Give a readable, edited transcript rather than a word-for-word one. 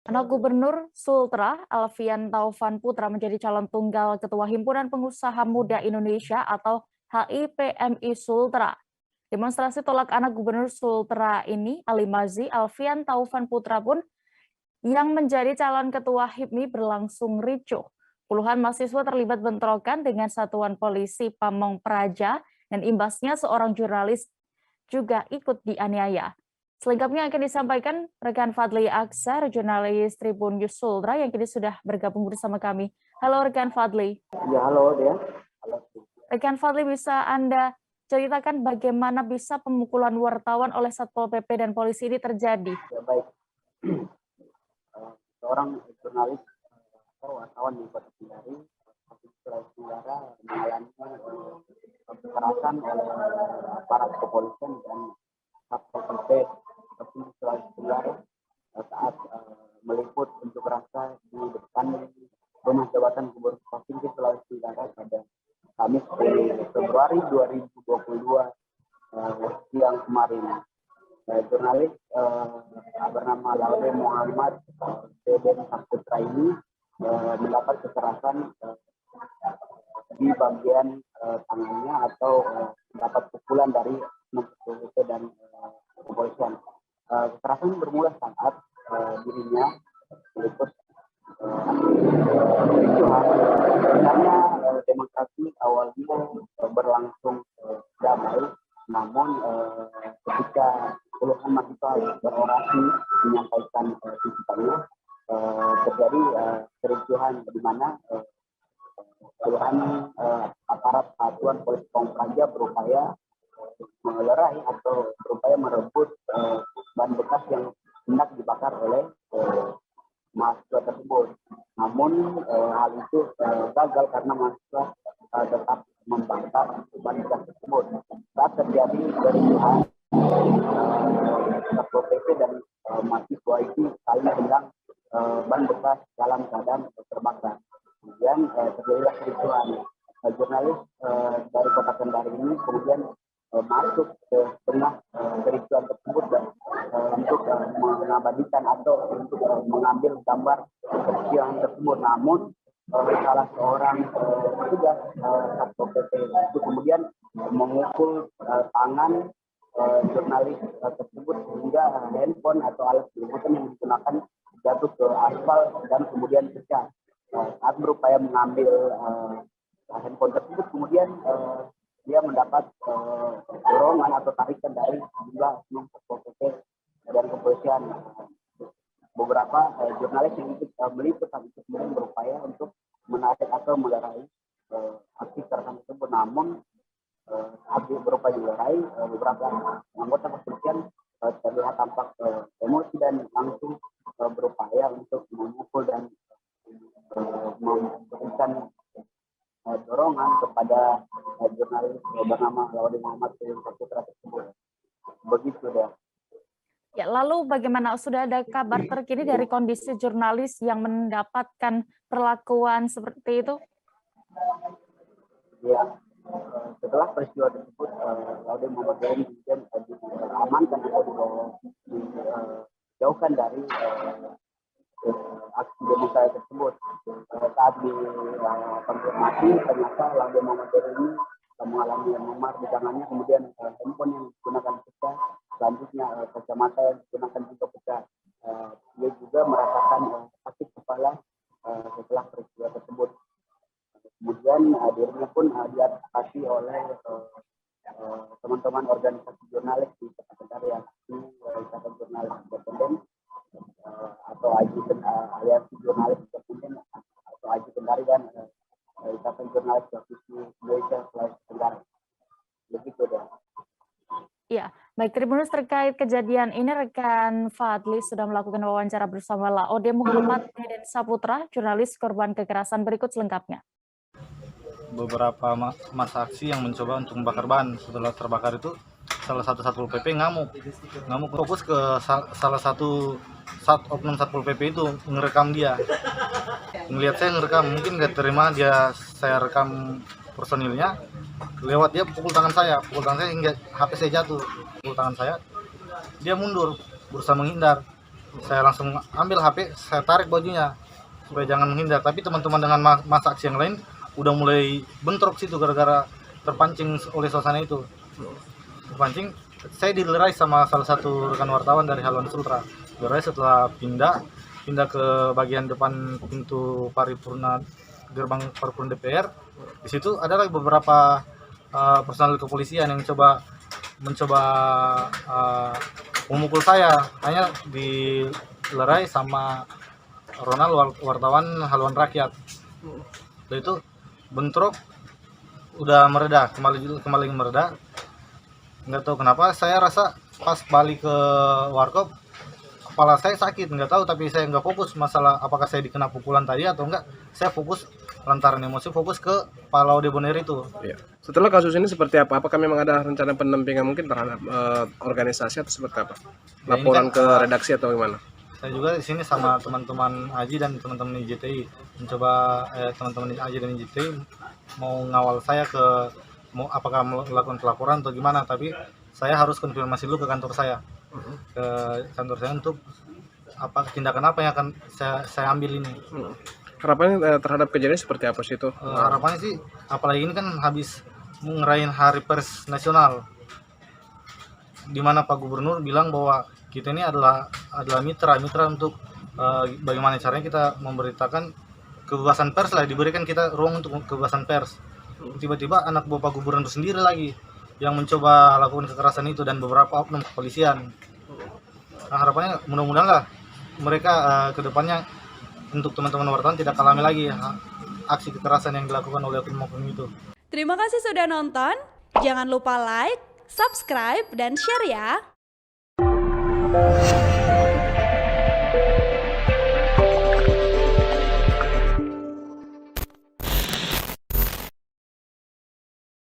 Anak Gubernur Sultra, Alfian Taufan Putra menjadi calon tunggal Ketua Himpunan Pengusaha Muda Indonesia atau HIPMI Sultra. Demonstrasi tolak anak Gubernur Sultra ini, Ali Mazi Alfian Taufan Putra pun yang menjadi calon Ketua HIPMI berlangsung ricuh. Puluhan mahasiswa terlibat bentrokan dengan satuan polisi Pamong Praja dan imbasnya seorang jurnalis juga ikut dianiaya. Selengkapnya akan disampaikan rekan Fadli Aksar, jurnalis Tribun News Sultra yang kini sudah bergabung bersama kami. Halo rekan Fadli. Ya, halo Dea. Halo. Rekan Fadli, bisa Anda ceritakan bagaimana bisa pemukulan wartawan oleh Satpol PP dan polisi ini terjadi? Ya, baik. Seorang jurnalis atau wartawan di Kota Kendari, Sulawesi Tenggara mengalami kekerasan oleh aparat kepolisian dan Satpol PP Provinsi Sulawesi Tenggara saat meliput unjuk rasa di depan rumah jabatan Gubernur Provinsi Sulawesi Tenggara pada Kamis Februari 2022 siang kemarin. Jurnalis bernama Laude Muhammad Deden Saputra ini mendapat kekerasan di bagian tangannya atau mendapat pukulan dari PPP dan kepolisian. Kekerasan bermula saat dirinya meliput kericuhan. Sebenarnya demonstrasi awalnya berlangsung damai, namun ketika puluhan mahasiswa berorasi menyampaikan tuntutannya, terjadi kericuhan di mana puluhan aparat satuan polisi Pamong Praja berupaya melerai atau berupaya merebut ban bekas yang hendak dibakar oleh mahasiswa tersebut. Namun hal itu gagal karena mahasiswa tetap membakar ban bekas tersebut. Saat terjadi kericuhan, Satpol PP dan mahasiswa itu saling tendang ban bekas dalam keadaan terbakar. Kemudian terjadilah kericuhan. Jurnalis dari Kota Kendari ini kemudian masuk ke tengah kericuhan tersebut dan untuk mengabadikan atau untuk mengambil gambar kericuhan tersebut. Namun salah seorang petugas Satpol PP itu kemudian memukul tangan jurnalis tersebut sehingga handphone atau alat peliputan yang digunakan jatuh ke aspal dan kemudian pecah. Saat berupaya mengambil handphone tersebut, kemudian dia mendapat dorongan atau tarikan dari sejumlah oknum Satpol PP dan kepolisian. Beberapa jurnalis yang ikut meliput saat itu kemudian berupaya untuk menarik atau melerai aksi kekerasan tersebut. Namun saat berupaya dilerai, beberapa anggota kepolisian terlihat tampak emosi dan langsung berupaya untuk memukul dan memberikan dorongan kepada jurnalis bernama Laude Muhammad Saputra tersebut. Begitu deh. Ya, lalu bagaimana, sudah ada kabar terkini dari kondisi jurnalis yang mendapatkan perlakuan seperti itu? Ya, setelah peristiwa tersebut, Laude Muhammad kemudian diamankan atau dijauhkan dari aksi demonstrasi tersebut. Saat dikonfirmasi, ternyata Laude Muhammad ini mengalami memar di tangannya, kemudian handphone yang digunakan pecah, selanjutnya kacamata yang digunakan juga pecah. Dia juga merasakan sakit kepala setelah peristiwa tersebut. Kemudian dirinya pun diadvokasi oleh teman-teman organisasi jurnalis di Kota Kendari, yakni Ikatan Jurnalis Independen atau Aliansi Jurnalis Independen atau AJI Kendari dan Ikatan Jurnalis Provinsi Indonesia Sulawesi Tenggara. Begitu deh. Ya, baik Tribunus, terkait kejadian ini rekan Fadli sudah melakukan wawancara bersama Laude Muhammad Deden Saputra, jurnalis korban kekerasan. Berikut selengkapnya. Beberapa masa aksi yang mencoba untuk membakar ban. Setelah terbakar itu salah satu Satpol PP ngamuk fokus ke salah satu oknum Satpol PP itu ngerekam dia, ngelihat saya ngerekam, mungkin nggak terima dia saya rekam personilnya, lewat dia pukul tangan saya hingga HP saya jatuh. Pukul tangan saya, dia mundur berusaha menghindar, Saya langsung ambil HP, saya tarik bajunya supaya jangan menghindar. Tapi teman-teman dengan masa aksi yang lain udah mulai bentrok situ gara-gara terpancing oleh suasana itu. Terpancing, saya dilerai sama salah satu rekan wartawan dari Haluan Sultra. Dilerai setelah pindah ke bagian depan pintu paripurna, gerbang paripurna DPR. Di situ ada lagi beberapa personel kepolisian yang mencoba memukul saya. Hanya dilerai sama Ronald, wartawan Haluan Rakyat. Setelah itu bentrok udah mereda, kembali mereda. Nggak tahu kenapa saya rasa pas balik ke warkop kepala saya sakit, nggak tahu, tapi saya nggak fokus masalah apakah saya dikena pukulan tadi atau enggak. Saya fokus lantaran emosi, fokus ke Palau de Bonheur itu. Ya. Setelah kasus ini seperti apa? Apakah memang ada rencana pendampingan mungkin terhadap organisasi atau seperti apa? Ya, Laporan kan, ke redaksi atau gimana? Saya juga di sini sama teman-teman Aji dan teman-teman IJTI mencoba teman-teman Aji dan IJTI mau ngawal saya apakah melakukan pelaporan atau gimana, tapi saya harus konfirmasi dulu ke kantor saya, untuk tindakan apa yang akan saya ambil ini. Harapannya terhadap kejadian seperti apa sih itu? Harapannya sih, apalagi ini kan habis ngerayain Hari Pers Nasional, di mana Pak Gubernur bilang bahwa kita ini adalah mitra untuk bagaimana caranya kita memberitakan kebebasan pers lah, diberikan kita ruang untuk kebebasan pers. Tiba-tiba anak buah Pak Gubernur sendiri lagi yang mencoba lakukan kekerasan itu dan beberapa oknum kepolisian. Nah, harapannya mudah-mudahan lah mereka ke depannya untuk teman-teman wartawan tidak alami lagi aksi kekerasan yang dilakukan oleh oknum-oknum itu. Terima kasih sudah nonton. Jangan lupa like, subscribe, dan share ya.